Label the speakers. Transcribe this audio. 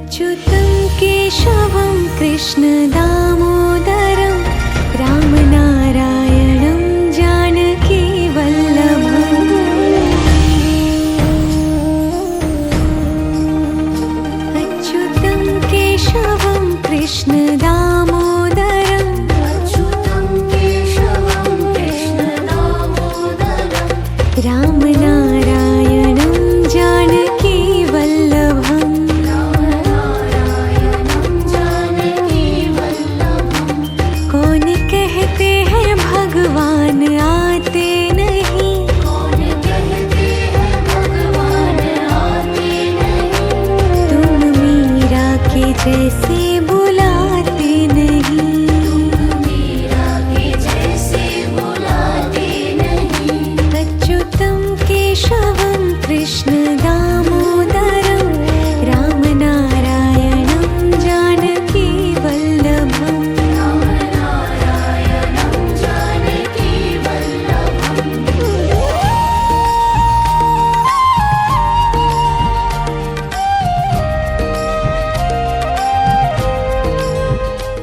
Speaker 1: अच्युतं केशवं कृष्णदामोदरं रामनारायणं जानकीवल्लभम्। अच्युतं केशवं कृष्णदामोदरं रामनारायणं जानकीवल्लभम्। कौन कहते हैं भगवान आते नहीं, तुम मीरा के जैसे